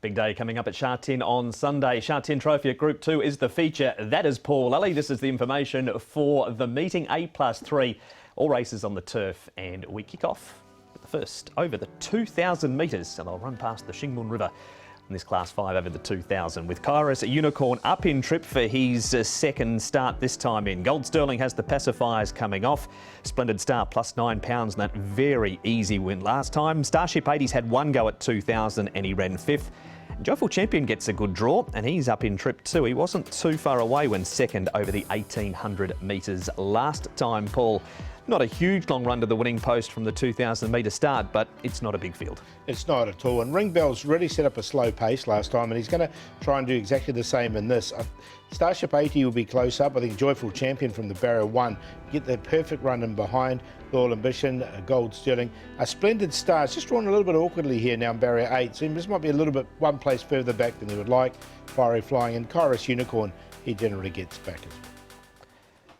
Big day coming up at Sha Tin on Sunday. Sha Tin Trophy at Group 2 is the feature. That is Paul Lally. This is the information for the meeting. A+3, all races on the turf, and we kick off with the first over the 2,000 metres, and they'll run past the Shingmun River in this Class 5 over the 2,000, with Kairos Unicorn up in trip for his second start this time in. Gold Sterling has the pacifiers coming off. Splendid Star plus £9 in that very easy win last time. Starship 80's had one go at 2,000 and he ran fifth. Joyful Champion gets a good draw and he's up in trip too. He wasn't too far away when second over the 1,800 metres last time, Paul. Not a huge long run to the winning post from the 2,000 metre start, but it's not a big field. It's not at all. And Ringbell's really set up a slow pace last time, and he's going to try and do exactly the same in this. Starship 80 will be close up. I think Joyful Champion from the barrier 1 get the perfect run in behind. Loyal Ambition, Gold Sterling. A Splendid Star. It's just drawn a little bit awkwardly here now in barrier 8. So this might be a little bit one place further back than he would like. Fiery Flying and Kairos Unicorn, he generally gets back as well.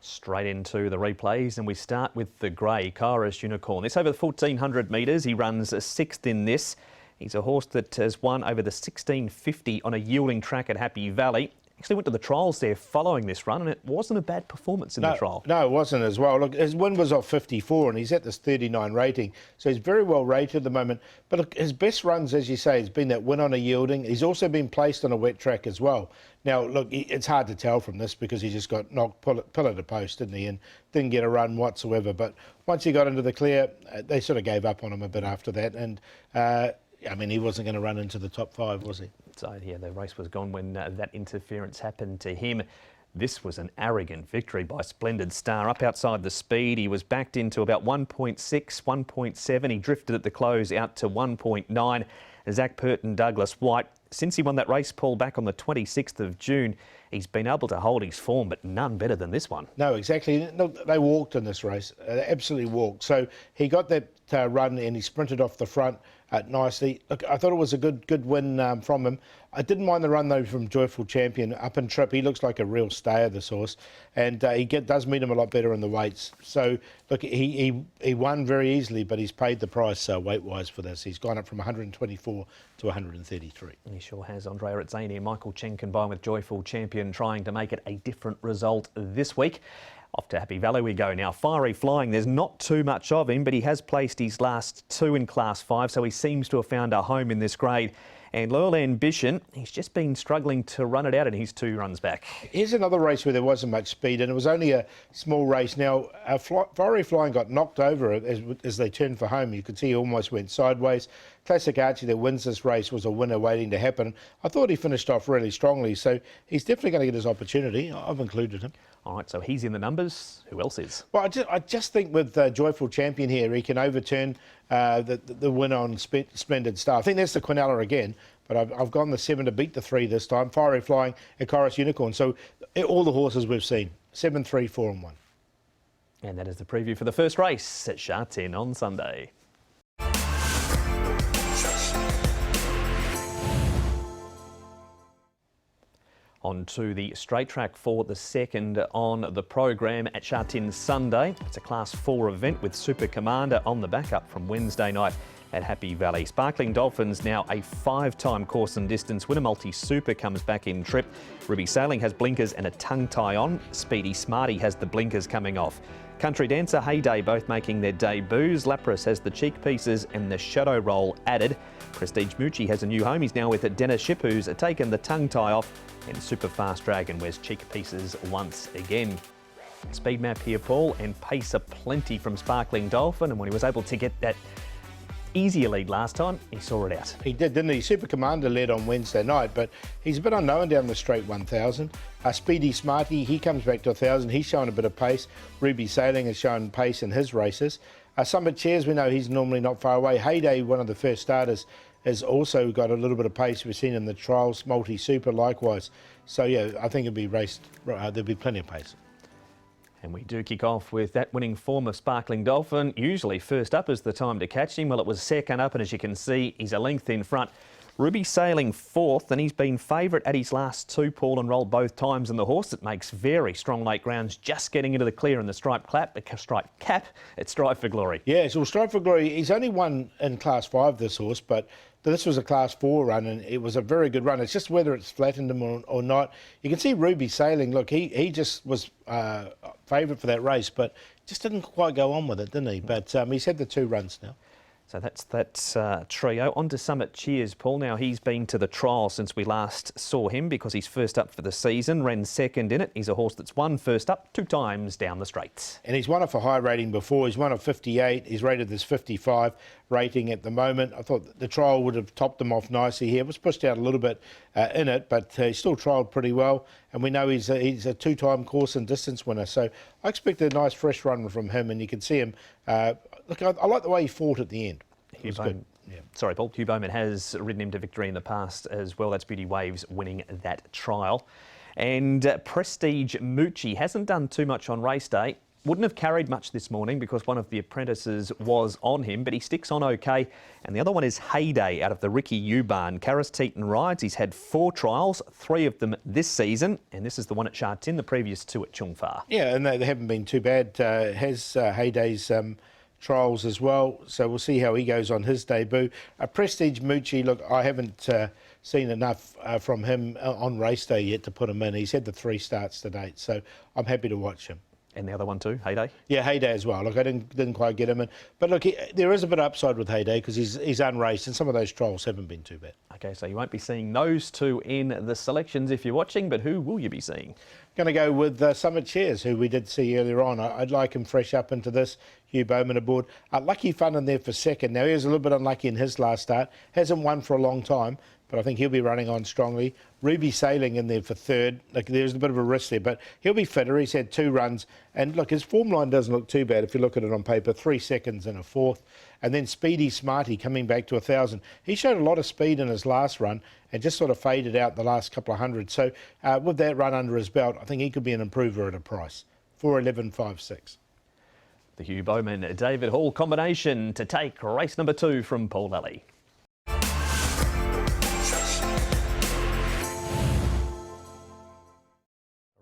Straight into the replays, and we start with the grey Kairos Unicorn. This over the 1,400 metres. He runs sixth in this. He's a horse that has won over the 1,650 on a yielding track at Happy Valley. Actually went to the trials there following this run, and it wasn't a bad performance in the trial. No, it wasn't as well. Look, his win was off 54, and he's at this 39 rating, so he's very well rated at the moment. But look, his best runs, as you say, has been that win on a yielding. He's also been placed on a wet track as well. Now, look, it's hard to tell from this because he just got knocked pillar to post, didn't he, and didn't get a run whatsoever. But once he got into the clear, they sort of gave up on him a bit after that, and I mean, he wasn't going to run into the top 5, was he? So, yeah, the race was gone when that interference happened to him. This was an arrogant victory by Splendid Star. Up outside the speed, he was backed into about 1.6, 1.7. He drifted at the close out to 1.9. Zach Purton, Douglas White. Since he won that race, Paul, back on the 26th of June, he's been able to hold his form, but none better than this one. No, exactly. No, they walked in this race. They absolutely walked. So he got that run and he sprinted off the front nicely. Look, I thought it was a good win from him. I didn't mind the run, though, from Joyful Champion up in trip. He looks like a real stayer, this horse, and he does meet him a lot better in the weights. So, look, he won very easily, but he's paid the price weight-wise for this. He's gone up from 124 to 133. And he sure has. Andrea Rizzani and Michael Chen combined with Joyful Champion trying to make it a different result this week. Off to Happy Valley we go now. Fiery Flying, there's not too much of him, but he has placed his last two in Class 5, so he seems to have found a home in this grade. And Loyal Ambition, he's just been struggling to run it out in his 2 runs back. Here's another race where there wasn't much speed, and it was only a small race. Now, Fiery Flying got knocked over as they turned for home. You could see he almost went sideways. Classic Archie that wins this race was a winner waiting to happen. I thought he finished off really strongly, so he's definitely going to get his opportunity. I've included him. All right, so he's in the numbers. Who else is? Well, I just think with Joyful Champion here, he can overturn the win on Splendid Star. I think that's the Quinella again, but I've gone the 7 to beat the 3 this time. Fiery Flying and Kairos Unicorn. So all the horses we've seen, 7, 3, 4 and 1. And that is the preview for the first race at Sha Tin on Sunday. On to the straight track for the second on the program at Sha Tin Sunday. It's a Class 4 event with Super Commander on the backup from Wednesday night at Happy Valley. Sparkling Dolphins now a 5-time course and distance winner. Multi-Super comes back in trip. Ruby Sailing has blinkers and a tongue tie on. Speedy Smarty has the blinkers coming off. Country Dancer, Heyday both making their debuts. Lapras has the cheek pieces and the shadow roll added. Prestige Moochie has a new home. He's now with Dennis Ship, who's taken the tongue tie off. And Super Fast Dragon wears cheek pieces once again. Speed map here, Paul, and pace aplenty from Sparkling Dolphin. And when he was able to get that easier lead last time, he saw it out. He did, didn't he? Super Commander led on Wednesday night, but he's a bit unknown down the straight 1,000. Speedy Smarty, he comes back to 1,000. He's showing a bit of pace. Ruby Sailing has shown pace in his races. Summit Chairs, we know he's normally not far away. Heyday, one of the first starters, has also got a little bit of pace we've seen in the trials. Multi-Super likewise. So, yeah, I think it'll be raced. There'll be plenty of pace. And we do kick off with that winning form of Sparkling Dolphin. Usually first up is the time to catch him. Well, it was second up, and as you can see, he's a length in front. Ruby Sailing fourth, and he's been favourite at his last 2, Paul, and rolled both times. And the horse that makes very strong late grounds, just getting into the clear in the striped cap at Strive for Glory. Yeah, so Strive for Glory, he's only won in Class 5, this horse, but but this was a Class 4 run, and it was a very good run. It's just whether it's flattened him or not. You can see Ruby Sailing. Look, he just was favourite for that race, but just didn't quite go on with it, didn't he? But he's had the 2 runs now. So that's that trio. On to Summit Cheers, Paul. Now, he's been to the trial since we last saw him because he's first up for the season, ran second in it. He's a horse that's won first up 2 times down the straights. And he's won off a high rating before. He's won off 58. He's rated this 55 rating at the moment. I thought the trial would have topped him off nicely here. It was pushed out a little bit in it, but he still trialled pretty well. And we know he's a 2-time course and distance winner. So I expect a nice fresh run from him, and you can see him. Look, I like the way he fought at the end. It was good. Yeah. Sorry, Paul. Hugh Bowman has ridden him to victory in the past as well. That's Beauty Waves winning that trial. And Prestige Moochie hasn't done too much on race day. Wouldn't have carried much this morning because one of the apprentices was on him, but he sticks on okay. And the other one is Heyday out of the Ricky Eubarn. Karis Teaton rides. He's had 4 trials, 3 of them this season. And this is the one at Sha Tin, the previous 2 at Chung Fa. Yeah, and they haven't been too bad. Has Heyday's trials as well, so we'll see how he goes on his debut. Prestige Moochie, look, I haven't seen enough from him on race day yet to put him in. He's had the 3 starts to date, so I'm happy to watch him. And the other one too, Heyday? Yeah, Heyday as well. Look, I didn't quite get him in. But look, there is a bit of upside with Heyday because he's unraced and some of those trials haven't been too bad. Okay, so you won't be seeing those 2 in the selections if you're watching, but who will you be seeing? Going to go with Summit Cheers, who we did see earlier on. I'd like him fresh up into this. Hugh Bowman aboard. Lucky Fun in there for second. Now, he was a little bit unlucky in his last start. Hasn't won for a long time, but I think he'll be running on strongly. Ruby Sailing in there for third. Like, there's a bit of a risk there, but he'll be fitter. He's had 2 runs. And look, his form line doesn't look too bad if you look at it on paper. 3 seconds and a 4th. And then Speedy Smarty coming back to 1,000. He showed a lot of speed in his last run and just sort of faded out the last couple of hundred. So with that run under his belt, I think he could be an improver at a price. 4.11.56. The Hugh Bowman David Hall combination to take race number 2 from Paul Lally.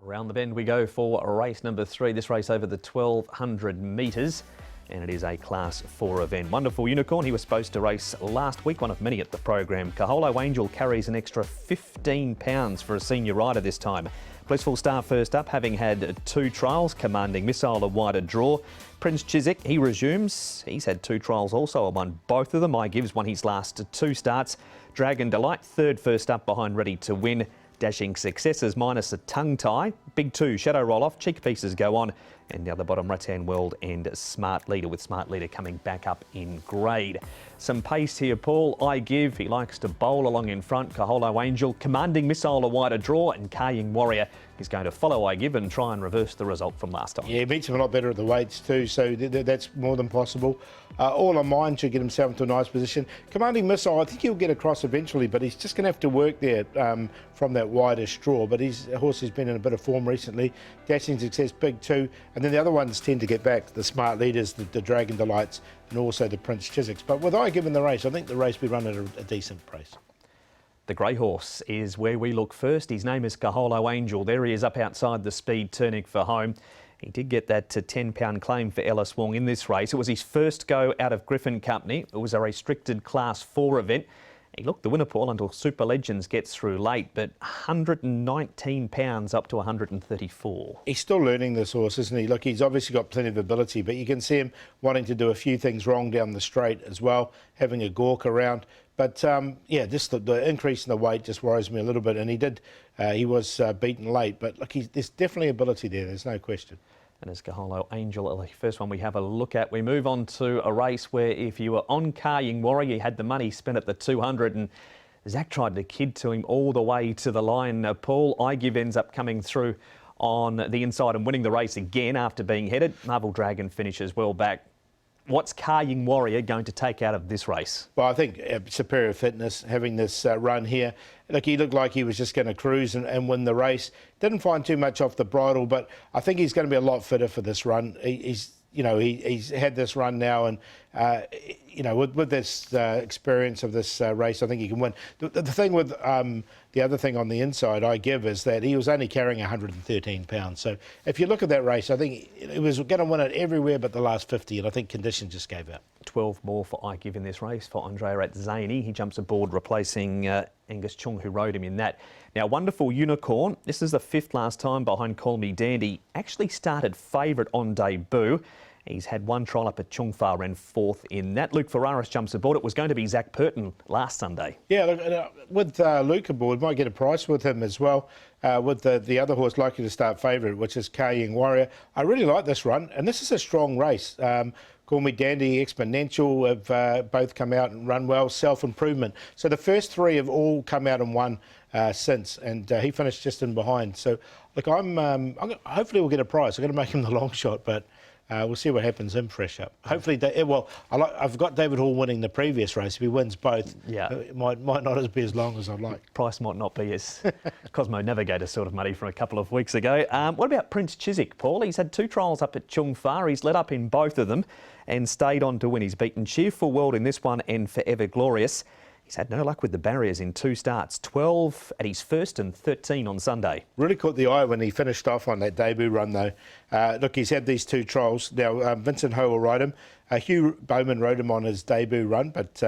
Around the bend we go for race number 3. This race over the 1,200 metres. And it is a Class 4 event. Wonderful Unicorn, he was supposed to race last week, one of many at the program. Kaholo Angel carries an extra £15 for a senior rider this time. Blissful Star first up, having had 2 trials. Commanding Missile a wider draw. Prince Chiswick, he resumes. He's had 2 trials also, won both of them. I Gives won his last 2 starts. Dragon Delight, third first up behind Ready to Win. Dashing Successes minus a tongue tie. Big 2, Shadow Roll Off, Cheek Pieces go on. And down the bottom, Rattan World and Smart Leader, with Smart Leader coming back up in grade. Some pace here, Paul. I Give, he likes to bowl along in front. Kaholo Angel, Commanding Missile a wider draw, and Kaying Warrior is going to follow I Give and try and reverse the result from last time. Yeah, he beats him a lot better at the weights too, so that's more than possible. All on Mine should get himself into a nice position. Commanding Missile, I think he'll get across eventually, but he's just going to have to work there from that wider straw. But his horse has been in a bit of form recently. Dashing Success, Big 2, and then the other ones tend to get back. The Smart Leaders, the Dragon Delights, and also the Prince Chiswicks. But with I Give in the race, I think the race will be run at a decent price. The grey horse is where we look first. His name is Kaholo Angel. There he is up outside the speed, turning for home. He did get that £10 claim for Ellis Wong in this race. It was his first go out of Griffin Company. It was a restricted Class 4 event. He looked the winner, Paul, until Super Legends gets through late, but £119 up to 134. He's still learning this horse, isn't he? Look, he's obviously got plenty of ability, but you can see him wanting to do a few things wrong down the straight as well, having a gawk around. But yeah, just the increase in the weight just worries me a little bit. And he was beaten late, but look, there's definitely ability there. There's no question. And as Kaholo Angel, the first one we have a look at, we move on to a race where if you were on Kaying Warrior, you had the money spent at the 200, and Zach tried to kid to him all the way to the line. Paul, I Give ends up coming through on the inside and winning the race again after being headed. Marvel Dragon finishes well back. What's Kaying Warrior going to take out of this race? Well, I think superior fitness, having this run here. Look, he looked like he was just going to cruise and win the race. Didn't find too much off the bridle, but I think he's going to be a lot fitter for this run. He's had this run now, and you know, with this experience of this race, I think he can win. The thing with the other thing on the inside I give is that he was only carrying 113 pounds. So if you look at that race, I think he was going to win it everywhere but the last 50, and I think conditions just gave out. 12 more for I give in this race for Andrea at Zaney. He jumps aboard replacing Angus Chung, who rode him in that. Now, Wonderful Unicorn, this is the 5th last time behind Call Me Dandy, actually started favourite on debut. He's had one trial up at Chung Fa, ran 4th in that. Luke Ferraris jumps aboard. It was going to be Zach Purton last Sunday. Yeah, look, with Luke aboard, might get a price with him as well. With the other horse likely to start favourite, which is Kaying Warrior. I really like this run, and this is a strong race. Call Me Dandy, Exponential have both come out and run well. Self-Improvement. So the first 3 have all come out and won since, and he finished just in behind. So, look, hopefully we'll get a price. I'm going to make him the long shot, but we'll see what happens in fresh up. Hopefully, I've got David Hall winning the previous race. If he wins both, it might not be as long as I'd like. Price might not be as Cosmo Navigator sort of money from a couple of weeks ago. What about Prince Chiswick, Paul? He's had 2 trials up at Chung Fa. He's led up in both of them and stayed on to win. He's beaten Cheerful World in this one and Forever Glorious. He's had no luck with the barriers in 2 starts, 12 at his first and 13 on Sunday. Really caught the eye when he finished off on that debut run, though. Look, he's had these 2 trials. Now, Vincent Ho will ride him. Hugh Bowman rode him on his debut run, but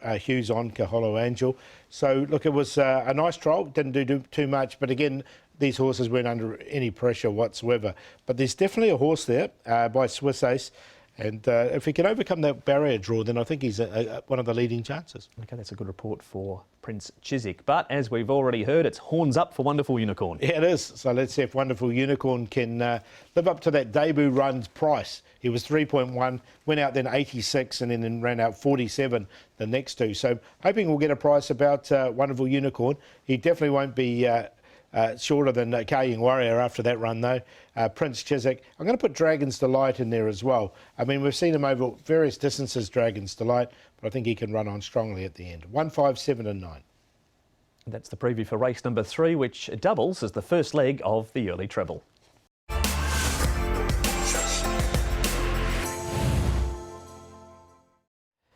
Hugh's on Kaholo Angel. So, look, it was a nice trial. Didn't do too much, but again, these horses weren't under any pressure whatsoever. But there's definitely a horse there by Swiss Ace. And if he can overcome that barrier draw, then I think he's one of the leading chances. OK, that's a good report for Prince Chiswick. But as we've already heard, it's horns up for Wonderful Unicorn. Yeah, it is. So let's see if Wonderful Unicorn can live up to that debut run's price. He was 3.1, went out then 86 and then ran out 47 the next 2. So hoping we'll get a price about Wonderful Unicorn. He definitely won't be shorter than Kaying Warrior after that run, though. Prince Chiswick. I'm going to put Dragon's Delight in there as well. I mean, we've seen him over various distances, Dragon's Delight, but I think he can run on strongly at the end. 1, 5, 7 and 9. That's the preview for race number 3, which doubles as the first leg of the early treble.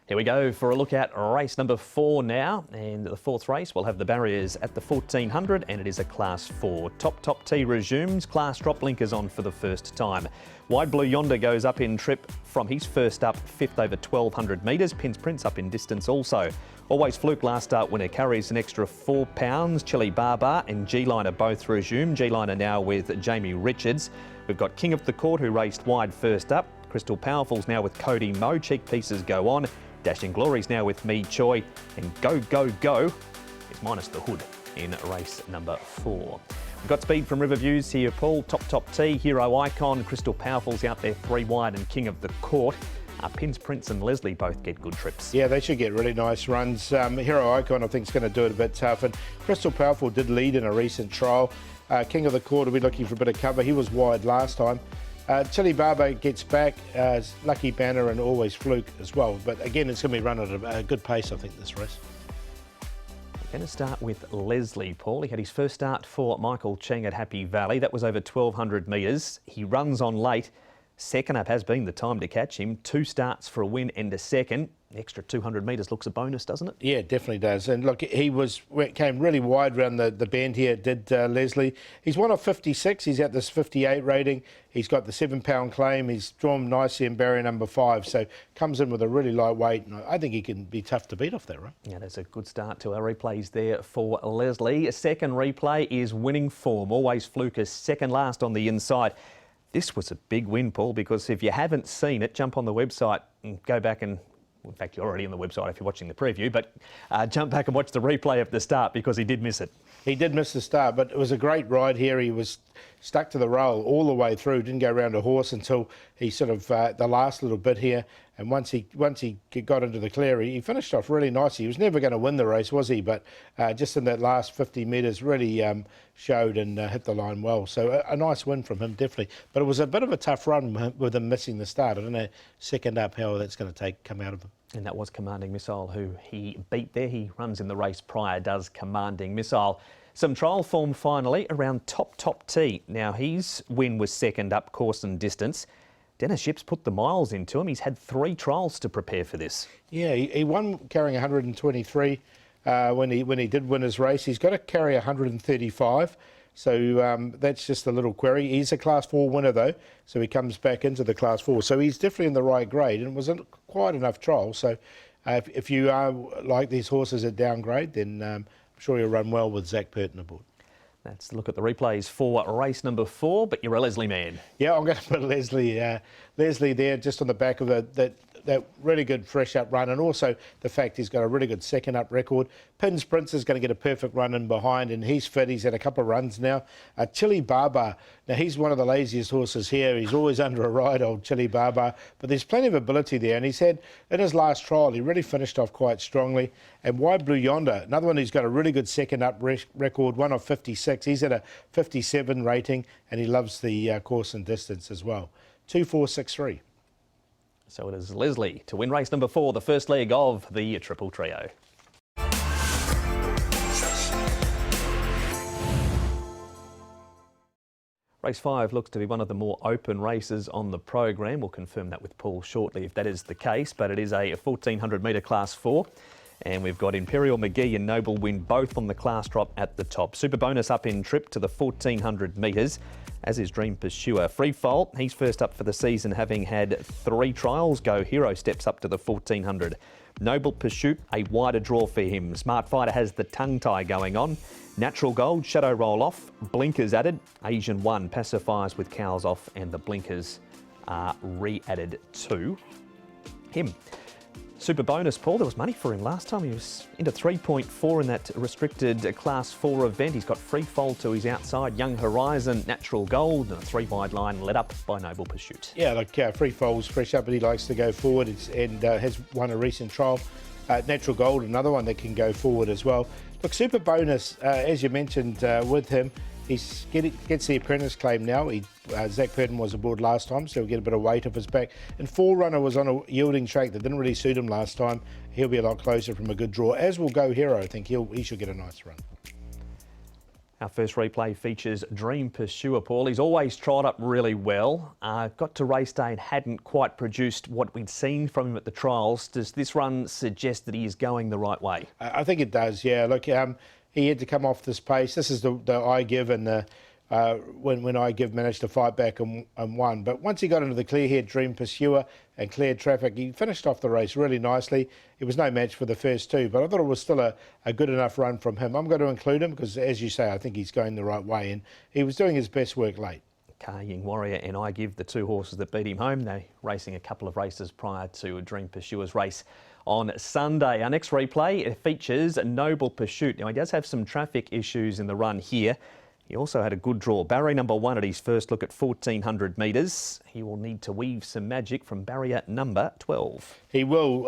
Here we go for a look at race number 4 now, and the 4th race will have the barriers at the 1400, and it is a Class 4. Top T resumes. Class Drop Linkers on for the first time. Wide Blue Yonder goes up in trip from his first up, 5th over 1200 metres. Pins Prince up in distance also. Always Fluke last start winner carries an extra 4 pounds. Chili Barbar and G-Liner both resume. G-Liner now with Jamie Richards. We've got King of the Court who raced wide first up. Crystal Powerful's now with Cody Moe. Cheek Pieces go on. Dashing Glory's now with Me Choi, and Go Go Go is minus the hood in race number 4. We've got speed from Riverviews here, Paul. Top T, Hero Icon, Crystal Powerful's out there 3 wide, and King of the Court. Pins Prince and Leslie both get good trips. Yeah, they should get really nice runs. Hero Icon, I think, is going to do it a bit tough, and Crystal Powerful did lead in a recent trial. King of the Court will be looking for a bit of cover. He was wide last time. Chili Barber gets back, Lucky Banner and Always Fluke as well. But again, it's going to be run at a good pace, I think, this race. We're going to start with Leslie, Paul. He had his first start for Michael Cheng at Happy Valley. That was over 1,200 metres. He runs on late. Second up has been the time to catch him. 2 starts for a win and a second. The extra 200 metres looks a bonus, doesn't it? Yeah, it definitely does. And look, came really wide around the bend here, did Leslie. He's one of 56. He's at this 58 rating. He's got the 7-pound claim. He's drawn nicely in barrier number 5. So comes in with a really light weight. And I think he can be tough to beat off that, right? Yeah, that's a good start to our replays there for Leslie. A second replay is Winning Form. Always Fluke is second last on the inside. This was a big win, Paul, because if you haven't seen it, jump on the website and go back and, in fact, you're already on the website if you're watching the preview, but jump back and watch the replay of the start because he did miss it. He did miss the start, but it was a great ride here. He was stuck to the rail all the way through, didn't go around a horse until he sort of, the last little bit here. And once he got into the clear, he finished off really nicely. He was never going to win the race, was he? But just in that last 50 metres, really showed and hit the line well. So a nice win from him, definitely. But it was a bit of a tough run with him missing the start. I don't know, second up, how that's going to come out of him. And that was Commanding Missile, who he beat there. He runs in the race prior, does Commanding Missile. Some trial form finally around Top T. Now, his win was second up course and distance. Dennis Ships put the miles into him. He's had 3 trials to prepare for this. Yeah, he won carrying 123 when he did win his race. He's got to carry 135. So that's just a little query. He's a Class 4 winner, though, so he comes back into the Class 4. So he's definitely in the right grade, and it was quite enough trial. So if you like these horses at downgrade, then I'm sure you'll run well with Zach Purton aboard. Let's look at the replays for race number 4, but you're a Leslie man. Yeah, I'm going to put Leslie there just on the back of that really good fresh up run, and also the fact he's got a really good second up record. Pins Prince is going to get a perfect run in behind, and he's fit. He's had a couple of runs now. Chili Baba, now he's one of the laziest horses here. He's always under a ride, old Chili Baba, but there's plenty of ability there, and he's had, in his last trial, he really finished off quite strongly. And Wide Blue Yonder, another one who's got a really good second up record, one of 56. He's at a 57 rating, and he loves the course and distance as well. 2-4-6-3. So it is Leslie to win race number 4, the first leg of the Triple Trio. Race 5 looks to be one of the more open races on the program. We'll confirm that with Paul shortly if that is the case, but it is a 1400 metre Class 4. And we've got Imperial McGee and Noble Win both on the class drop at the top. Super Bonus up in trip to the 1400 metres, as is Dream Pursuer. Free Fall, he's first up for the season, having had 3 trials. Go Hero steps up to the 1400. Noble Pursuit, a wider draw for him. Smart Fighter has the tongue tie going on. Natural Gold, Shadow Roll off. Blinkers added. Asian One pacifies with cows off, and the blinkers are re-added to him. Super Bonus, Paul, there was money for him last time. He was into 3.4 in that restricted Class 4 event. He's got Free Fall to his outside, Young Horizon, Natural Gold, and a 3-wide line led up by Noble Pursuit. Yeah, like Free Fall's fresh up, but he likes to go forward and has won a recent trial. Natural Gold, another one that can go forward as well. Look, Super Bonus, as you mentioned with him, he gets the apprentice claim now. Zach Purton was aboard last time, so he'll get a bit of weight off his back. And Forerunner was on a yielding track that didn't really suit him last time. He'll be a lot closer from a good draw, as will Go Hero. I think he should get a nice run. Our first replay features Dream Pursuer, Paul. He's always tried up really well. Got to race day and hadn't quite produced what we'd seen from him at the trials. Does this run suggest that he is going the right way? I think it does, yeah. Look, he had to come off this pace. This is the I Give, and when I Give managed to fight back and won. But once he got into the clear-head Dream Pursuer and cleared traffic, he finished off the race really nicely. It was no match for the first 2, but I thought it was still a good enough run from him. I'm going to include him because, as you say, I think he's going the right way, and he was doing his best work late. Ying Warrior and I Give, the 2 horses that beat him home. They're racing a couple of races prior to Dream Pursuer's race on Sunday. Our next replay features Noble Pursuit. Now, he does have some traffic issues in the run here. He also had a good draw. Barrier number 1 at his first look at 1400 metres. He will need to weave some magic from barrier number 12. He will.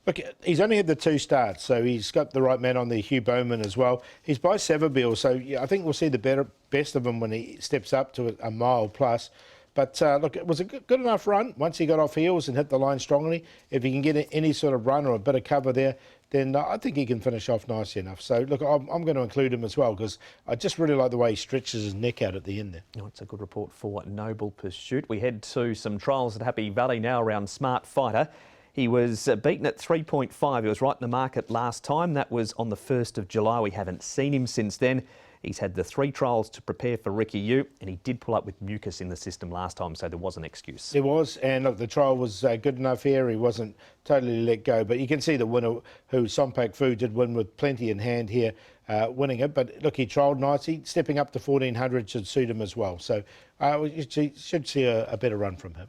Look, he's only had the 2 starts, so he's got the right man on the Hugh Bowman as well. He's by Savabeel, so yeah, I think we'll see the best of him when he steps up to a mile plus. But look, it was a good enough run once he got off heels and hit the line strongly. If he can get any sort of run or a bit of cover there, then I think he can finish off nicely enough. So, look, I'm going to include him as well because I just really like the way he stretches his neck out at the end there. Oh, it's a good report for Noble Pursuit. We head to some trials at Happy Valley now around Smart Fighter. He was beaten at 3.5. He was right in the market last time. That was on the 1st of July. We haven't seen him since then. He's had the 3 trials to prepare for Ricky Yu, and he did pull up with mucus in the system last time, so there was an excuse. There was, and look, the trial was good enough here. He wasn't totally let go, but you can see the winner, who Sompak Fu did win with plenty in hand here, winning it. But look, he trialled nicely. Stepping up to 1400 should suit him as well. So you should see a better run from him.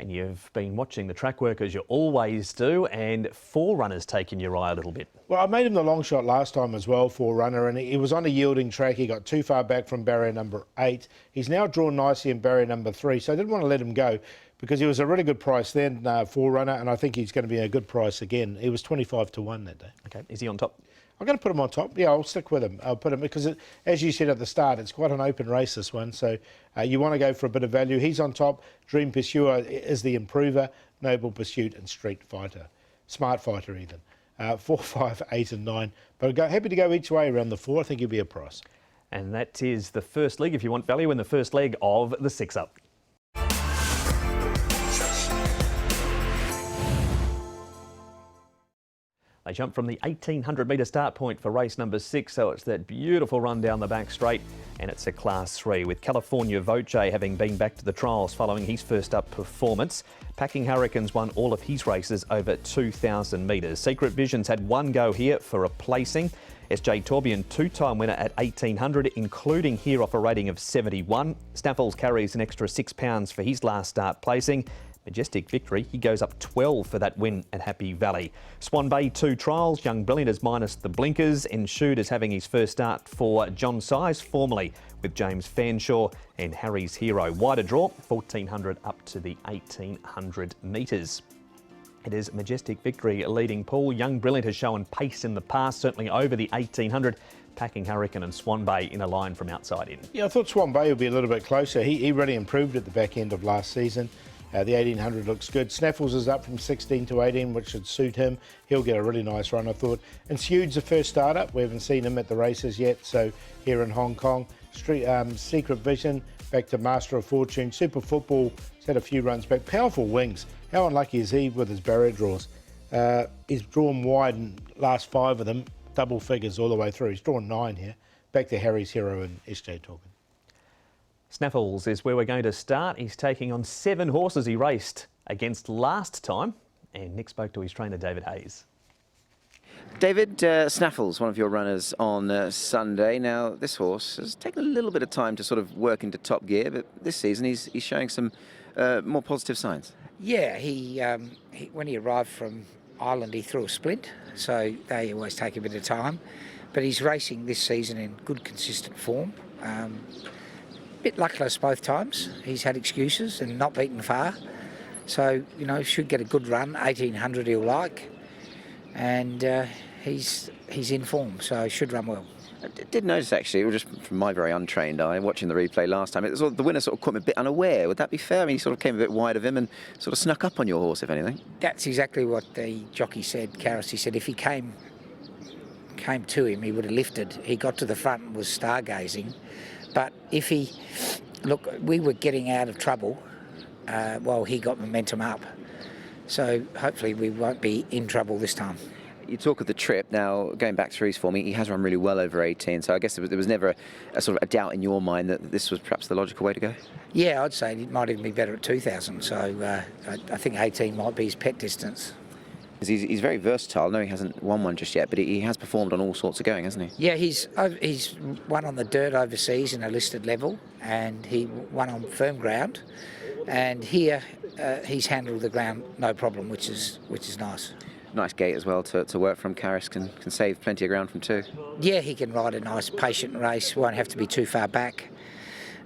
And you've been watching the track work as you always do, and Forerunner's taken your eye a little bit. Well, I made him the long shot last time as well, Forerunner, and he was on a yielding track. He got too far back from barrier number 8. He's now drawn nicely in barrier number 3, so I didn't want to let him go because he was a really good price then, Forerunner, and I think he's going to be a good price again. He was 25 to 1 that day. Okay, is he on top? I'm going to put him on top. Yeah, I'll stick with him. I'll put him because, as you said at the start, it's quite an open race, this one. So you want to go for a bit of value. He's on top. Dream Pursuer is the improver. Noble Pursuit and Street Fighter. Smart Fighter even. 4, 5, 8 and 9. But happy to go each way around the 4. I think he'll be a price. And that is the first leg, if you want value, in the first leg of the 6-up. They jump from the 1800 metre start point for race number 6, so it's that beautiful run down the back straight, and it's a Class 3, with California Voce having been back to the trials following his first up performance. Packing Hurricanes won all of his races over 2,000 metres. Secret Visions had one go here for a placing. SJ Tourbillon, two-time winner at 1800, including here off a rating of 71. Snaffles carries an extra £6 for his last start placing. Majestic Victory, he goes up 12 for that win at Happy Valley. Swan Bay 2 trials, Young Brilliant is minus the blinkers, and Shoot is having his first start for John Size, formerly with James Fanshawe, and Harry's Hero. Wider draw, 1400 up to the 1800 metres. It is Majestic Victory leading Paul. Young Brilliant has shown pace in the past, certainly over the 1800. Packing Hurricane and Swan Bay in a line from outside in. Yeah, I thought Swan Bay would be a little bit closer. He really improved at the back end of last season. The 1800 looks good. Snaffles is up from 16 to 18, which should suit him. He'll get a really nice run, I thought. And Sewd's the first starter. We haven't seen him at the races yet, so here in Hong Kong. Secret Vision, back to Master of Fortune. Super Football, he's had a few runs back. Powerful Wings. How unlucky is he with his barrier draws? He's drawn wide in last 5 of them, double figures all the way through. He's drawn 9 here. Back to Harry's Hero and SJ Tourbillon. Snaffles is where we're going to start. He's taking on 7 horses he raced against last time. And Nick spoke to his trainer, David Hayes. David, Snaffles, one of your runners on Sunday. Now, this horse has taken a little bit of time to sort of work into top gear, but this season he's showing some more positive signs. Yeah, he when he arrived from Ireland, he threw a splint, so they always take a bit of time. But he's racing this season in good, consistent form. Bit luckless both times. He's had excuses and not beaten far. So, you know, should get a good run. 1800 he'll like. And he's in form, so should run well. I did notice, actually, just from my very untrained eye, watching the replay last time, the winner sort of caught me a bit unaware. Would that be fair? I mean, he sort of came a bit wide of him and sort of snuck up on your horse, if anything. That's exactly what the jockey said, Karras. He said if he came to him, he would have lifted. He got to the front and was stargazing. But if he... Look, we were getting out of trouble while he got momentum up. So hopefully we won't be in trouble this time. You talk of the trip. Now, going back through his form, he has run really well over 18, so I guess there was never a sort of a doubt in your mind that this was perhaps the logical way to go? Yeah, I'd say it might even be better at 2,000, so I think 18 might be his pet distance. He's very versatile. No, he hasn't won one just yet, but he has performed on all sorts of going, hasn't he? Yeah, he's won on the dirt overseas in a listed level, and he won on firm ground, and here he's handled the ground no problem, which is nice. Nice gate as well to work from. Karras can save plenty of ground from 2. Yeah, he can ride a nice patient race, won't have to be too far back.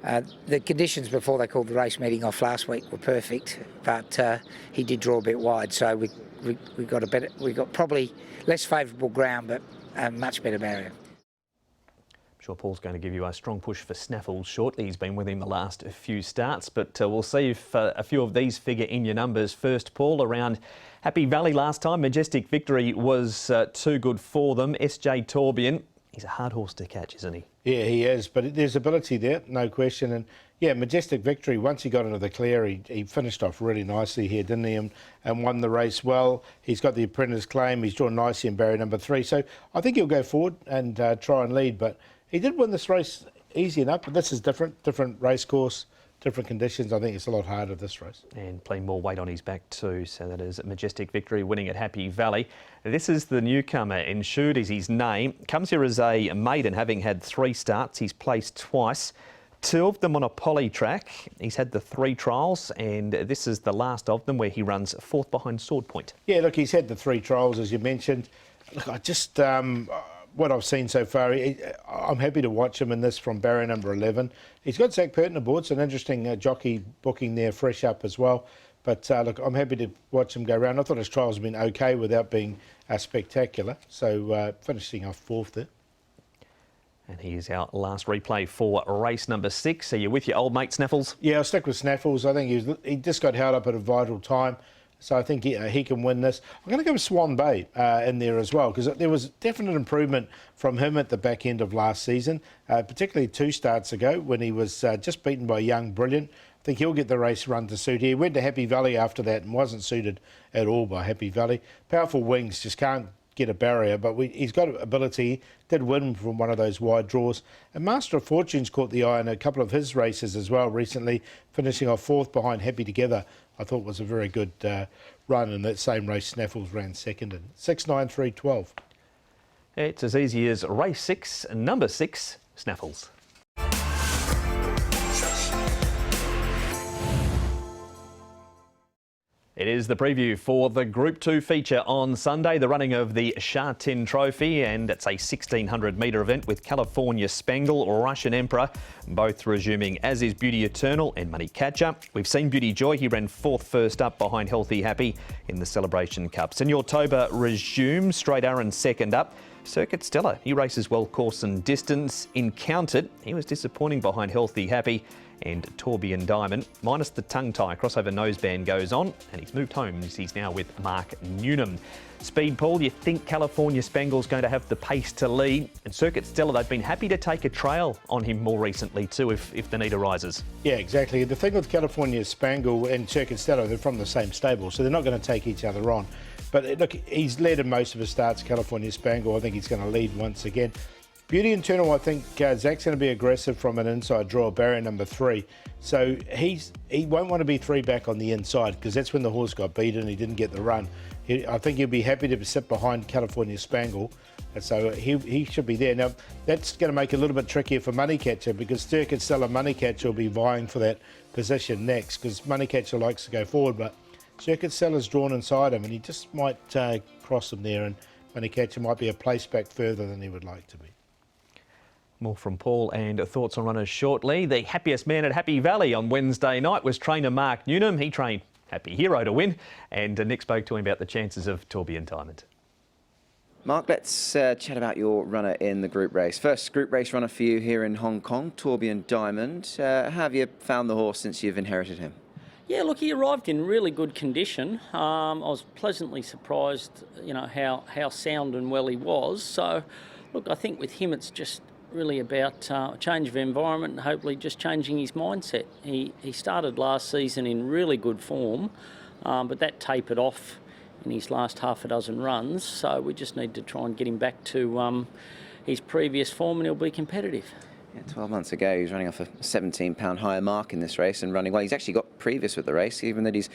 The conditions before they called the race meeting off last week were perfect, but he did draw a bit wide, so we got probably less favourable ground, but a much better barrier. I'm sure Paul's going to give you a strong push for Snaffles shortly. He's been with him the last few starts, but we'll see if a few of these figure in your numbers. First, Paul, around Happy Valley last time, Majestic Victory was too good for them. SJ Tourbillon, he's a hard horse to catch, isn't he? Yeah, he is, but there's ability there, no question. And yeah, Majestic Victory, once he got into the clear, he finished off really nicely here, didn't he? And won the race well. He's got the apprentice claim. He's drawn nicely in barrier number 3. So I think he'll go forward and try and lead. But he did win this race easy enough, but this is different race course, different conditions. I think it's a lot harder, this race. And plenty more weight on his back too, so that is Majestic Victory winning at Happy Valley. This is the newcomer, and Shoot is his name. Comes here as a maiden, having had 3 starts. He's placed twice, 2 of them on a poly track. He's had the 3 trials, and this is the last of them where he runs 4th behind Sword Point. Yeah, look, he's had the 3 trials, as you mentioned. Look, I just... what I've seen so far, I'm happy to watch him in this from barrier number 11. He's got Zach Purton aboard, so an interesting jockey booking there, fresh up as well. But look, I'm happy to watch him go around. I thought his trials have been okay without being spectacular. So finishing off 4th there. And here's our last replay for race number 6. Are you with your old mate Snaffles? Yeah, I'll stick with Snaffles. I think he just got held up at a vital time. So I think he can win this. I'm going to go with Swan Bay in there as well, because there was definite improvement from him at the back end of last season, particularly 2 starts ago when he was just beaten by Young Brilliant. I think he'll get the race run to suit here. Went to Happy Valley after that and wasn't suited at all by Happy Valley. Powerful Wings just can't get a barrier, but he's got ability. Did win from one of those wide draws. And Master of Fortune's caught the eye in a couple of his races as well recently, finishing off 4th behind Happy Together. I thought was a very good run in that same race. Snaffles ran second in 6.93.12. It's as easy as race 6, number 6, Snaffles. It is the preview for the Group 2 feature on Sunday, the running of the Sha Tin Trophy, and it's a 1,600 metre event with California Spangle, Russian Emperor, both resuming, as is Beauty Eternal and Money Catcher. We've seen Beauty Joy, he ran 4th first up behind Healthy Happy in the Celebration Cup. Senior Toba resumes, Straight Aaron 2nd up. Circuit Stella, he races well course and distance. Encountered, he was disappointing behind Healthy Happy. And Tourbillon Diamond, minus the tongue tie, crossover noseband goes on, and he's moved home as he's now with Mark Newnham. Speed, Paul, you think California Spangle's going to have the pace to lead? And Circuit Stella, they've been happy to take a trail on him more recently too, if the need arises. Yeah, exactly. The thing with California Spangle and Circuit Stella, they're from the same stable, so they're not going to take each other on. But look, he's led in most of his starts, California Spangle. I think he's going to lead once again. Beauty Eternal, I think Zach's going to be aggressive from an inside draw, barrier number 3. So he won't want to be 3 back on the inside, because that's when the horse got beaten. He didn't get the run. I think he'll be happy to sit behind California Spangle, and so he should be there. Now, that's going to make it a little bit trickier for Money Catcher, because Circuit Stella Money Catcher will be vying for that position next, because Money Catcher likes to go forward, but Circuit Stella's drawn inside him, and he just might cross him there, and Money Catcher might be a place back further than he would like to be. More from Paul and thoughts on runners shortly. The happiest man at Happy Valley on Wednesday night was trainer Mark Newnham. He trained Happy Hero to win, and Nick spoke to him about the chances of Tourbillon Diamond. Mark, let's chat about your runner in the group race. First group race runner for you here in Hong Kong, Tourbillon Diamond. How have you found the horse since you've inherited him? Yeah, look, he arrived in really good condition. I was pleasantly surprised, you know, how sound and well he was. So, look, I think with him it's just really about change of environment and hopefully just changing his mindset. He started last season in really good form, but that tapered off in his last half a dozen runs, so we just need to try and get him back to his previous form and he'll be competitive. Yeah, 12 months ago he was running off a 17-pound higher mark in this race and running well. He's actually got previous with the race, even that he's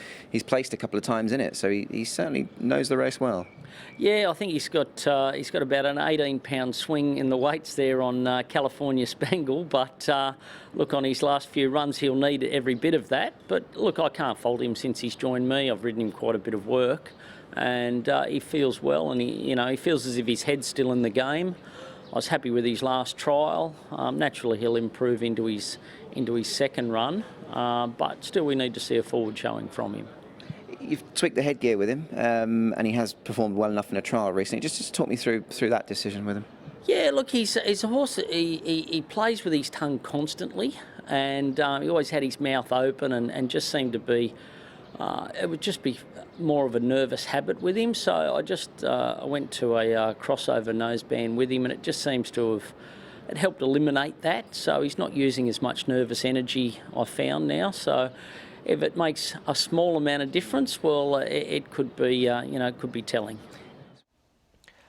placed a couple of times in it, so he certainly knows the race well. Yeah, I think he's got about an 18-pound swing in the weights there on California Spangle, but look, on his last few runs he'll need every bit of that. But look, I can't fault him since he's joined me. I've ridden him quite a bit of work, and he feels well, and he feels as if his head's still in the game. I was happy with his last trial. Naturally, he'll improve into his second run, but still we need to see a forward showing from him. You've tweaked the headgear with him, and he has performed well enough in a trial recently. Just talk me through that decision with him. Yeah, look, he's a horse. He plays with his tongue constantly, and he always had his mouth open, and just seemed to be. It would just be more of a nervous habit with him. So I went to a crossover noseband with him, and it just seems to have it helped eliminate that. So he's not using as much nervous energy, I've found now. So if it makes a small amount of difference, well, it could be it could be telling.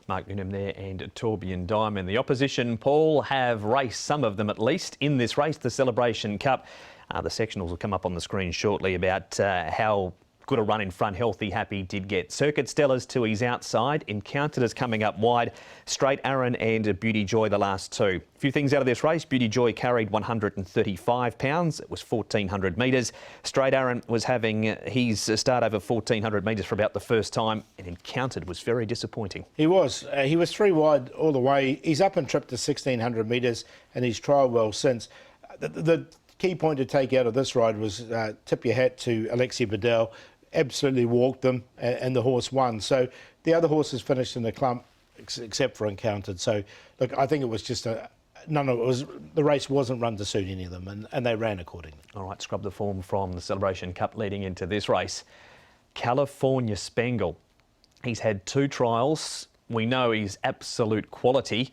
Mark Newnham there and Tourbillon Diamond. The opposition, Paul, have raced, some of them at least, in this race, the Celebration Cup. The sectionals will come up on the screen shortly about how good a run in front Healthy Happy did get. Circuit Stella's to his outside, Encountered is coming up wide, Straight Aaron and Beauty Joy the last two. A few things out of this race. Beauty Joy carried 135 pounds. It was 1,400 metres. Straight Aaron was having his start over 1,400 metres for about the first time, and Encountered was very disappointing. He was 3 wide all the way. He's up and tripped to 1,600 metres, and he's trialled well since. The key point to take out of this ride was tip your hat to Alexi Bedell. Absolutely walked them, and the horse won. So the other horses finished in the clump, except for Encountered. So look, I think it was just the race wasn't run to suit any of them, and they ran accordingly. All right, scrub the form from the Celebration Cup leading into this race. California Spangle. He's had 2 trials. We know he's absolute quality.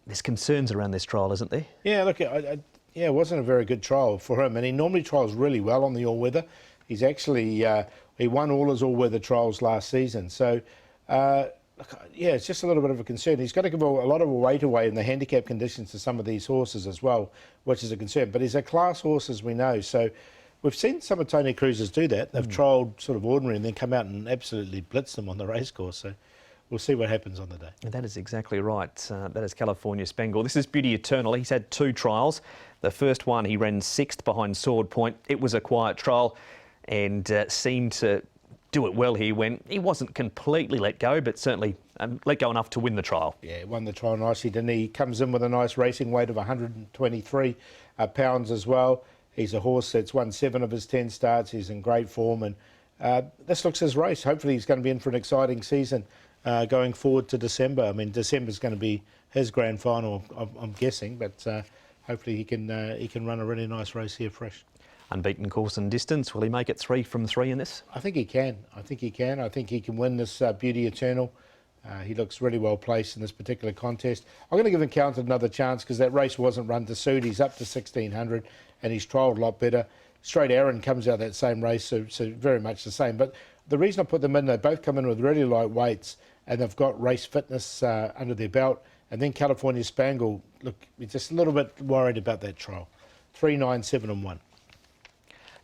There's concerns around this trial, isn't there? Yeah, look, it wasn't a very good trial for him, and he normally trials really well on the all-weather. He's actually he won all his all-weather trials last season. So Yeah, it's just a little bit of a concern. He's got to give a lot of weight away in the handicap conditions to some of these horses as well, which is a concern. But he's a class horse, as we know. So we've seen some of Tony Cruz's do that. They've trialled sort of ordinary and then come out and absolutely blitz them on the racecourse. So we'll see what happens on the day. And that is exactly right. That is California Spangle. This is Beauty Eternal. He's had 2 trials. The first one, he ran 6th behind Sword Point. It was a quiet trial and seemed to do it well here when he wasn't completely let go, but certainly let go enough to win the trial. Yeah, won the trial nicely, didn't he? He comes in with a nice racing weight of 123 pounds as well. He's a horse that's won 7 of his 10 starts. He's in great form, and this looks his race. Hopefully he's going to be in for an exciting season going forward to December. I mean, December's going to be his grand final, I'm guessing, but hopefully he can run a really nice race here fresh. Unbeaten course and distance. Will he make it 3 from 3 in this? I think he can. I think he can win this Beauty Eternal. He looks really well placed in this particular contest. I'm going to give Encounter another chance because that race wasn't run to suit. He's up to 1600 and he's trialled a lot better. Straight Aaron comes out that same race, so very much the same. But the reason I put them in, they both come in with really light weights and they've got race fitness under their belt. And then California Spangle, look, we're just a little bit worried about that trial. 3, 9, 7 and 1.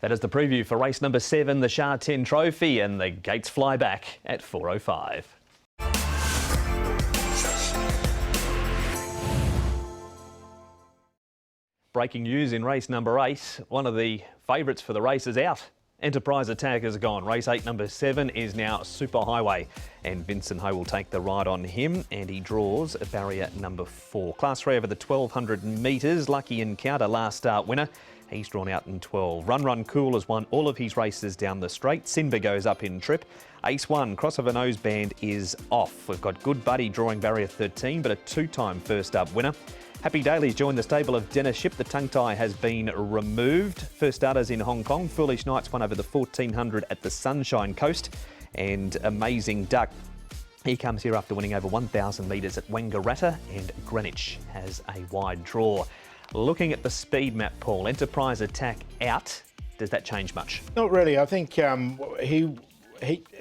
That is the preview for race number 7, the Sha Tin Trophy, and the gates fly back at 4:05. Breaking news in race number 8. One of the favourites for the race is out. Enterprise Attack has gone. Race 8, number 7 is now Superhighway, and Vincent Ho will take the ride on him, and he draws a barrier number 4. Class 3 over the 1200 metres. Lucky Encounter, last start winner. He's drawn out in 12. Run Cool has won all of his races down the straight. Simba goes up in trip. Ace 1, Crossover Noseband is off. We've got Good Buddy drawing barrier 13, but a 2-time first up winner. Happy Daly's joined the stable of Dennis Ship. The tongue tie has been removed. First starters in Hong Kong. Foolish Nights won over the 1400 at the Sunshine Coast. And Amazing Duck, he comes here after winning over 1,000 metres at Wangaratta, and Greenwich has a wide draw. Looking at the speed map, Paul, Enterprise Attack out. Does that change much? Not really. I think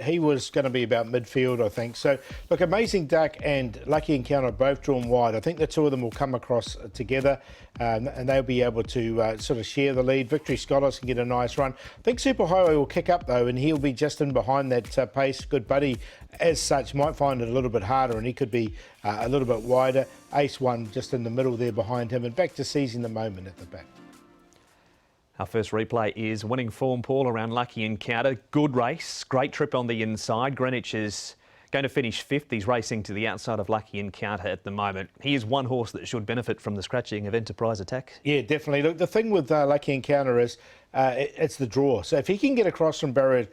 he was going to be about midfield, I think. So, look, Amazing Duck and Lucky Encounter are both drawn wide. I think the two of them will come across together and they'll be able to sort of share the lead. Victory Scholars can get a nice run. I think Superhighway will kick up, though, and he'll be just in behind that pace. Good Buddy, as such, might find it a little bit harder, and he could be a little bit wider. Ace 1 just in the middle there behind him, and back to seizing the moment at the back. Our first replay is winning form, Paul, around Lucky Encounter. Good race, great trip on the inside. Greenwich is going to finish 5th. He's racing to the outside of Lucky Encounter at the moment. He is one horse that should benefit from the scratching of Enterprise Attack. Yeah, definitely. Look, the thing with Lucky Encounter is it's the draw. So if he can get across from barrier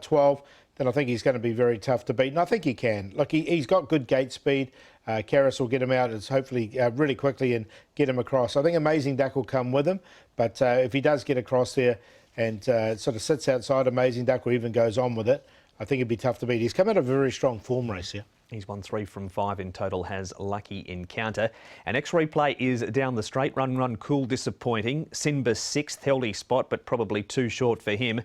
12, then I think he's going to be very tough to beat. And I think he can. Look, he's got good gate speed. Karras will get him out hopefully really quickly and get him across. I think Amazing Duck will come with him. But if he does get across there and sort of sits outside Amazing Duck or even goes on with it, I think it'd be tough to beat. He's come out of a very strong form race here. He's won 3 from 5 in total, has Lucky Encounter. And next replay is down the straight. Run Cool, disappointing. Simba 6th, held his spot, but probably too short for him.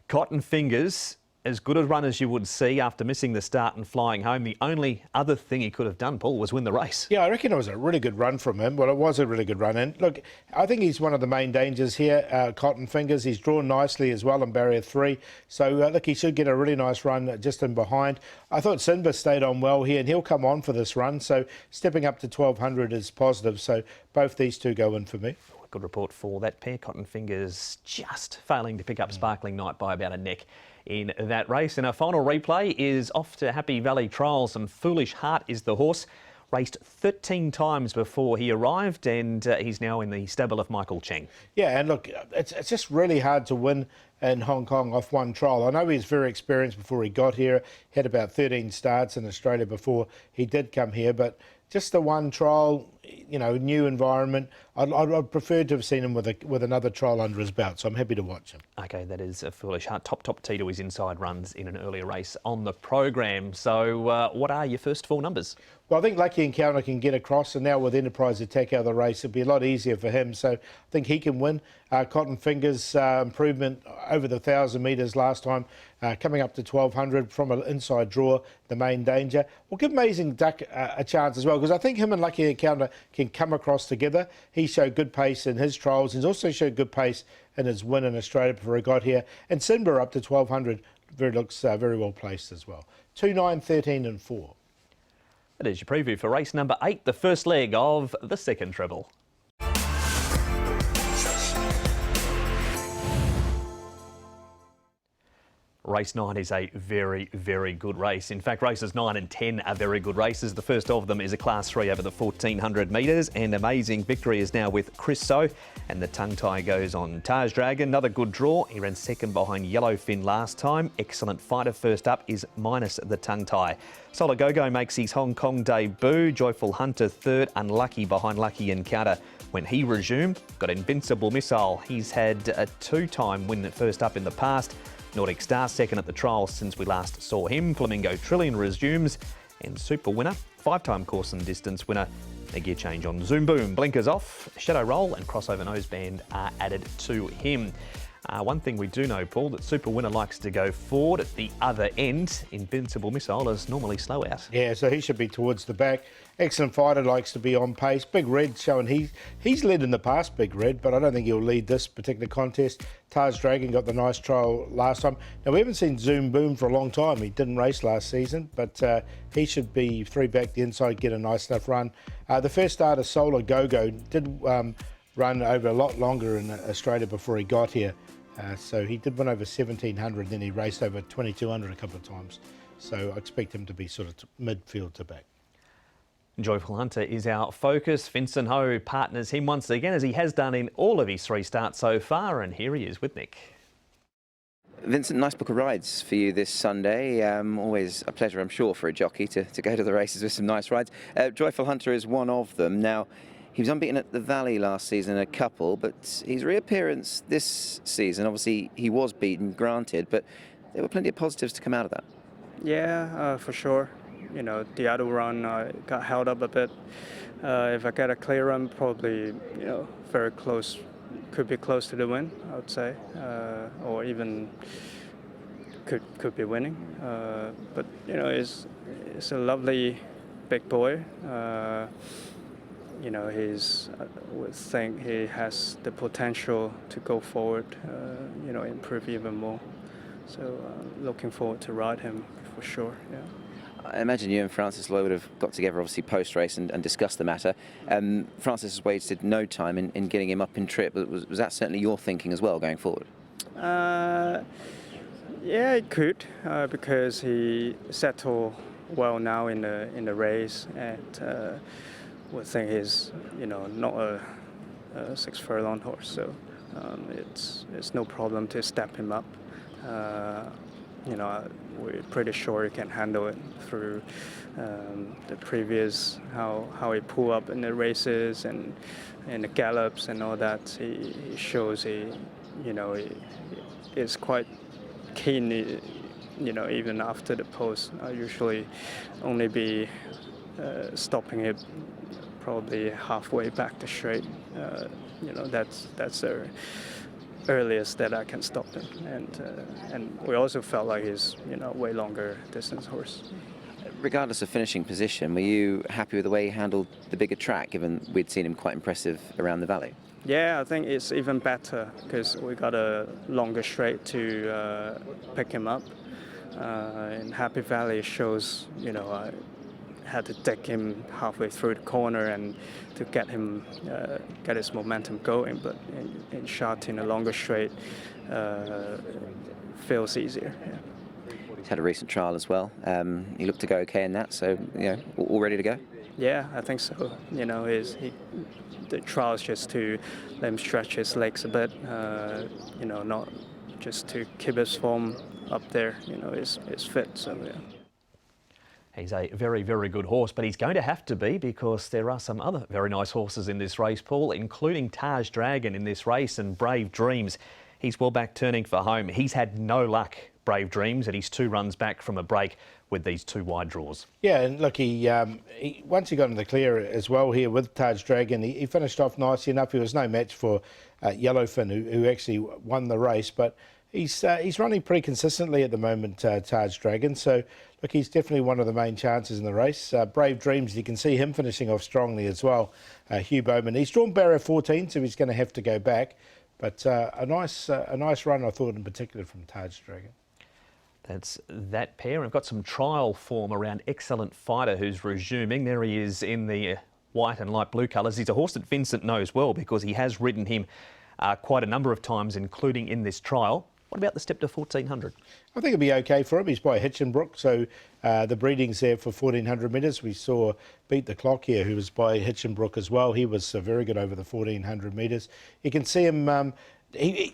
Cotton Fingers, as good a run as you would see after missing the start and flying home. The only other thing he could have done, Paul, was win the race. Yeah, I reckon it was a really good run from him. Well, it was a really good run. And look, I think he's one of the main dangers here, Cotton Fingers. He's drawn nicely as well in barrier 3. So, look, he should get a really nice run just in behind. I thought Simba stayed on well here, and he'll come on for this run. So, stepping up to 1,200 is positive. So, both these two go in for me. Good report for that pair. Cotton Fingers just failing to pick up Sparkling Night by about a neck in that race. And our final replay is off to Happy Valley Trials, and Foolish Heart is the horse. Raced 13 times before he arrived, and he's now in the stable of Michael Cheng. Yeah, and look, it's just really hard to win in Hong Kong off one trial. I know he was very experienced before he got here, had about 13 starts in Australia before he did come here, but just the one trial, new environment. I'd prefer to have seen him with another trial under his belt, so I'm happy to watch him. Okay, that is a foolish heart. Top tee to his inside runs in an earlier race on the program. So what are your first four numbers? Well, I think Lucky Encounter can get across, and now with Enterprise Attack out of the race, it'll be a lot easier for him. So I think he can win. Cotton Fingers improvement over the 1,000 metres last time, coming up to 1,200 from an inside draw, the main danger. We'll give Amazing Duck a chance as well, because I think him and Lucky Encounter can come across together. He showed good pace in his trials. He's also showed good pace in his win in Australia before he got here. And Sinbur up to 1,200 looks very well placed as well. 2, 9, 13 and 4. That is your preview for race number 8, the first leg of the second treble. Race 9 is a very, very good race. In fact, races 9 and 10 are very good races. The first of them is a Class 3 over the 1,400 metres, and Amazing Victory is now with Chris So, and the tongue tie goes on Taj Dragon. Another good draw. He ran second behind Yellowfin last time. Excellent Fighter first up is minus the tongue tie. Solar Go-Go makes his Hong Kong debut. Joyful Hunter third, Unlucky behind Lucky Encounter when he resumed. Got Invincible Missile. He's had a two-time win at first up in the past. Nordic Star second at the trial since we last saw him. Flamingo Trillion resumes. And Super Winner, 5-time course and distance winner. A gear change on Zoom Boom. Blinkers off. Shadow Roll and Crossover Noseband are added to him. One thing we do know, Paul, that Super Winner likes to go forward at the other end. Invincible Missile is normally slow out. Yeah, so he should be towards the back. Excellent Fighter likes to be on pace. Big Red showing he's led in the past, Big Red, but I don't think he'll lead this particular contest. Taj Dragon got the nice trial last time. Now, we haven't seen Zoom Boom for a long time. He didn't race last season, but he should be 3 back the inside, get a nice enough run. The first starter, Solar Go-Go, did run over a lot longer in Australia before he got here. So he did win over 1,700, then he raced over 2,200 a couple of times. So I expect him to be sort of midfield to back. Joyful Hunter is our focus. Vincent Ho partners him once again, as he has done in all of his 3 starts so far, and here he is with Nick. Vincent, nice book of rides for you this Sunday. Always a pleasure, I'm sure, for a jockey to go to the races with some nice rides. Joyful Hunter is one of them. Now, he was unbeaten at the Valley last season, a couple, but his reappearance this season, obviously he was beaten, granted, but there were plenty of positives to come out of that. Yeah, for sure. You know, the other run got held up a bit. If I get a clear run, probably, very close, could be close to the win, I would say, or even could be winning. But, it's a lovely big boy. We think he has the potential to go forward, improve even more. So looking forward to ride him for sure, yeah. I imagine you and Francis Lowe would have got together, obviously, post-race and discussed the matter. Francis has wasted no time in getting him up in trip. Was that certainly your thinking as well, going forward? Yeah, it could, because he settled well now in the race, and we think he's, not a 6-furlong horse, so it's no problem to step him up. We're pretty sure he can handle it through the previous, how he pulled up in the races and the gallops and all that. He shows he is quite keen, even after the post. I usually only be stopping it probably halfway back the straight. That's the earliest that I can stop him, and we also felt like he's way longer distance horse. Regardless of finishing position, were you happy with the way he handled the bigger track, given we'd seen him quite impressive around the Valley? Yeah, I think it's even better because we got a longer straight to pick him up. In Happy Valley shows, I had to take him halfway through the corner and to get him get his momentum going. But in Sha Tin, a longer straight feels easier. Yeah. He's had a recent trial as well. He looked to go okay in that, so all ready to go. Yeah, I think so. The trial is just to let him stretch his legs a bit. Not just to keep his form up there. Is fit. So yeah. He's a very, very good horse, but he's going to have to be because there are some other very nice horses in this race, Paul, including Taj Dragon in this race and Brave Dreams. He's well back turning for home. He's had no luck, Brave Dreams, and he's 2 runs back from a break with these 2 wide draws. Yeah, and look, he once he got in the clear as well here with Taj Dragon, he finished off nicely enough. He was no match for Yellowfin, who actually won the race, but he's running pretty consistently at the moment, Taj Dragon. So, look, he's definitely one of the main chances in the race. Brave Dreams, you can see him finishing off strongly as well. Hugh Bowman, he's drawn barrier 14, so he's going to have to go back. But a nice run, I thought, in particular from Taj Dragon. That's that pair. We've got some trial form around Excellent Fighter, who's resuming. There he is in the white and light blue colours. He's a horse that Vincent knows well because he has ridden him quite a number of times, including in this trial. What about the step to 1400? I think it'll be okay for him. He's by Hitchinbrook, so the breeding's there for 1400 metres. We saw Beat the Clock here, who was by Hitchinbrook as well. He was very good over the 1400 metres. You can see him. He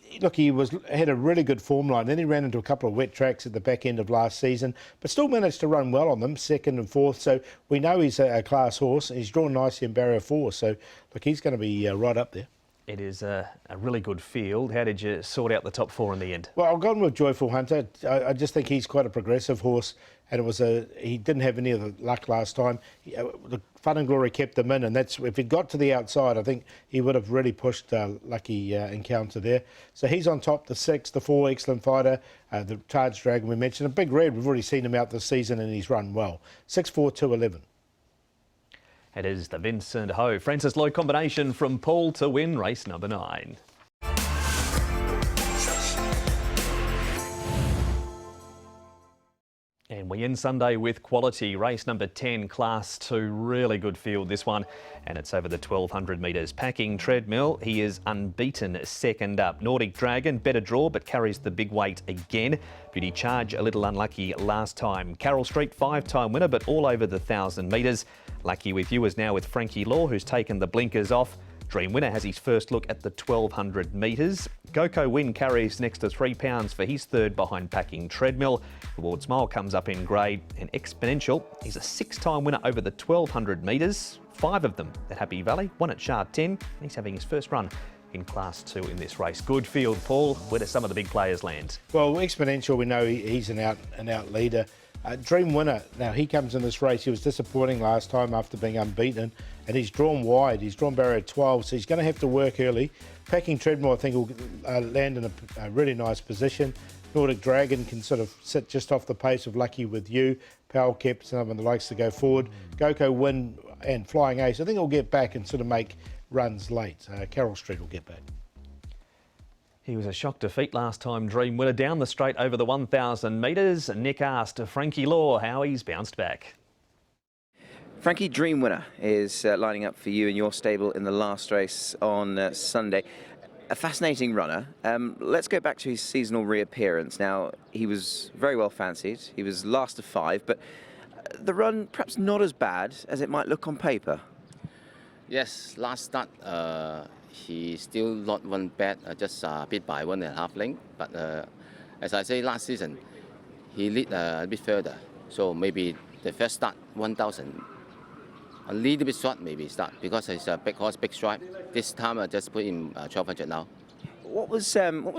had a really good form line. Then he ran into a couple of wet tracks at the back end of last season, but still managed to run well on them, 2nd and 4th. So we know he's a class horse. He's drawn nicely in barrier 4. So look, he's going to be right up there. It is a really good field. How did you sort out the top 4 in the end? Well, I've gone with Joyful Hunter. I just think he's quite a progressive horse, and he didn't have any of the luck last time. The Fun and Glory kept him in, and if he'd got to the outside, I think he would have really pushed Lucky Encounter there. So he's on top. The 6, the 4, Excellent Fighter, the Taj Dragon we mentioned. A Big Red, we've already seen him out this season, and he's run well. 6, 4, 2, 11. It is the Vincent Ho Francis Lloyd combination from Paul to win race number 9. And we end Sunday with quality. Race number 10, Class 2. Really good field, this one. And it's over the 1200 metres. Packing Treadmill, he is unbeaten 2nd up. Nordic Dragon, better draw, but carries the big weight again. Beauty Charge, a little unlucky last time. Carroll Street, 5-time winner, but all over the 1000 metres. Lucky With You is now with Frankie Law, who's taken the blinkers off. Dream Winner has his first look at the 1200 metres. Goko Win carries next to £3 for his 3rd behind Packing Treadmill. Reward Smile comes up in grade, and Exponential, he's a 6-time winner over the 1200 metres. 5 of them at Happy Valley, 1 at Sha Tin, and he's having his first run in Class 2 in this race. Good field, Paul. Where do some of the big players land? Well, Exponential, we know he's an out leader. Dream Winner, now he comes in this race. He was disappointing last time after being unbeaten, and he's drawn wide. He's drawn barrier 12, so he's going to have to work early. Packing Treadmill, I think, will land in a really nice position. Nordic Dragon can sort of sit just off the pace of Lucky With You. Powell kept someone that likes to go forward. Goko Win and Flying Ace, I think he'll get back and sort of make runs late. Carroll Street will get back. He was a shock defeat last time, Dream Winner, down the straight over the 1000 metres. Nick asked Frankie Law how he's bounced back. Frankie, Dream Winner is lining up for you in your stable in the last race on Sunday. A fascinating runner. Let's go back to his seasonal reappearance. Now, he was very well fancied. He was last of 5, but the run perhaps not as bad as it might look on paper. Yes, last start he still not won bad, just beat by 1.5 length. But as I say, last season he lead a bit further. So maybe the first start 1000, a little bit short maybe start because it's a big horse, big stripe. This time I just put him 1200 now. What was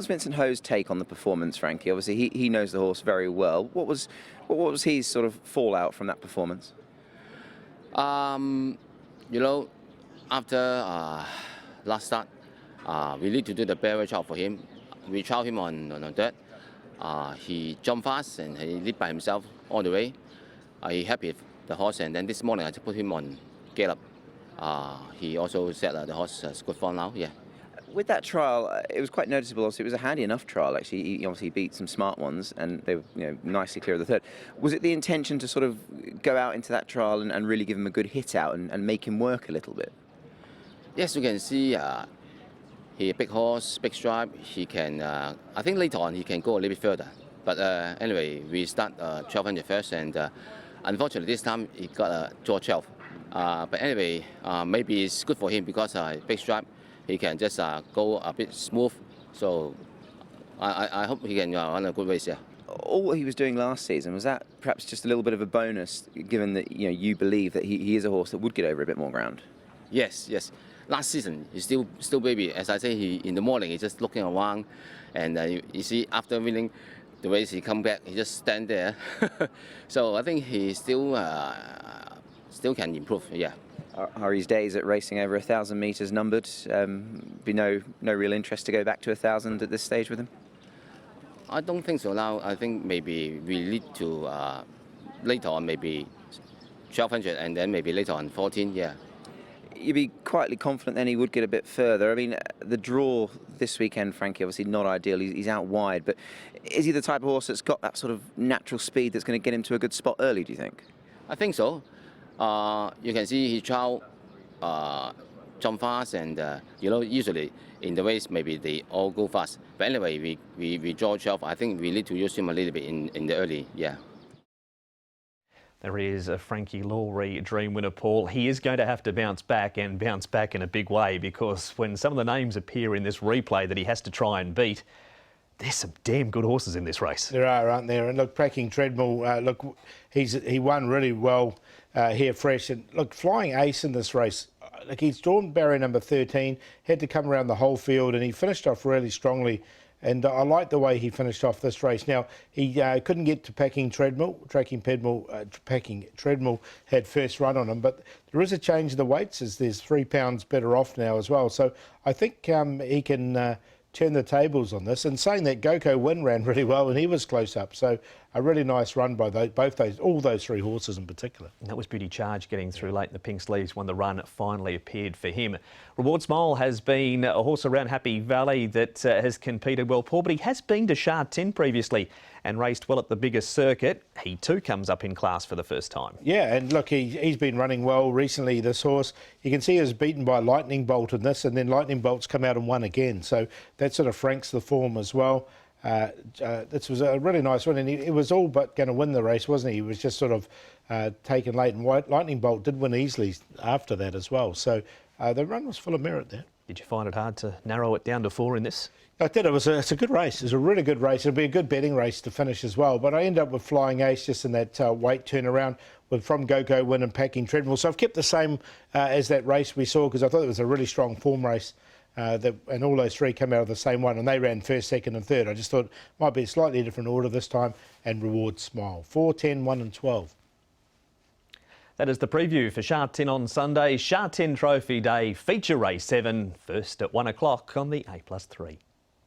Vincent Ho's take on the performance, Frankie? Obviously he knows the horse very well. What was his sort of fallout from that performance? You know, after last start, we need to do the barrier trial for him. We trial him on dirt. He jumped fast and he lead by himself all the way. He happy with the horse, and then this morning I just put him on gallop. He also said the horse has good form now. Yeah. With that trial, it was quite noticeable. Obviously, it was a handy enough trial. Actually, he obviously beat some smart ones, and they were nicely clear of the 3rd. Was it the intention to sort of go out into that trial and really give him a good hit out and make him work a little bit? Yes, you can see he a big horse, big stripe. He can. I think later on he can go a little bit further. But anyway, we start 1200 first, and unfortunately this time he got a draw 12. But anyway, maybe it's good for him because big stripe. He can just go a bit smooth. So I hope he can run a good race. Yeah. all what he was doing last season, was that perhaps just a little bit of a bonus, given that you believe that he is a horse that would get over a bit more ground? Yes, yes. Last season, he's still baby. As I say, he in the morning he's just looking around, and you see after winning the race, he come back, he just stand there. So I think he still can improve. Yeah. Are his days at racing over 1,000 metres numbered? Be no real interest to go back to 1,000 at this stage with him? I don't think so now. I think maybe we need to later on maybe 1,200 and then maybe later on 14. Yeah. You'd be quietly confident then he would get a bit further. I mean, the draw this weekend, Frankie, obviously not ideal. He's out wide, but is he the type of horse that's got that sort of natural speed that's going to get him to a good spot early, do you think? I think so. You can see he trial jump fast, and usually in the race maybe they all go fast. But anyway, we draw 12. I think we need to use him a little bit in the early. Yeah. There is a Frankie Laurie dream winner, Paul. He is going to have to bounce back and bounce back in a big way, because when some of the names appear in this replay that he has to try and beat, there's some damn good horses in this race. There are, aren't there? And look, Packing Treadmill, look, he won really well here fresh. And look, Flying Ace in this race, like he's drawn barrier number 13, had to come around the whole field, and he finished off really strongly. And I like the way he finished off this race. Now, he couldn't get to Packing Treadmill. Packing Treadmill had first run on him, but there is a change in the weights, as there's £3 better off now as well. So I think he can turn the tables on this. And saying that, Go Win ran really well, and he was close up. So a really nice run by all those three horses in particular. And that was Beauty Charge getting through late in the pink sleeves when the run finally appeared for him. Reward Smile has been a horse around Happy Valley that has competed well, Paul, but he has been to Sha Tin previously and raced well at the biggest circuit. He too comes up in class for the first time. Yeah, and look, he's been running well recently, this horse. You can see he was beaten by Lightning Bolt in this, and then Lightning Bolt's come out and won again. So that sort of franks the form as well. This was a really nice one, and he was all but going to win the race, wasn't he? He was just sort of taken late, and Lightning Bolt did win easily after that as well. So the run was full of merit there. Did you find it hard to narrow it down to 4 in this? I did. It's a good race. It's a really good race. It'll be a good betting race to finish as well. But I end up with Flying Ace just in that weight turnaround from Go Win and Packing Treadmill. So I've kept the same as that race we saw, because I thought it was a really strong form race. And all those three come out of the same one, and they ran first, second and third. I just thought it might be a slightly different order this time, and Reward Smile. 4, 10, 1 and 12. That is the preview for Sha Tin on Sunday. Sha Tin Trophy Day feature race 7, first at 1 o'clock on the A+3.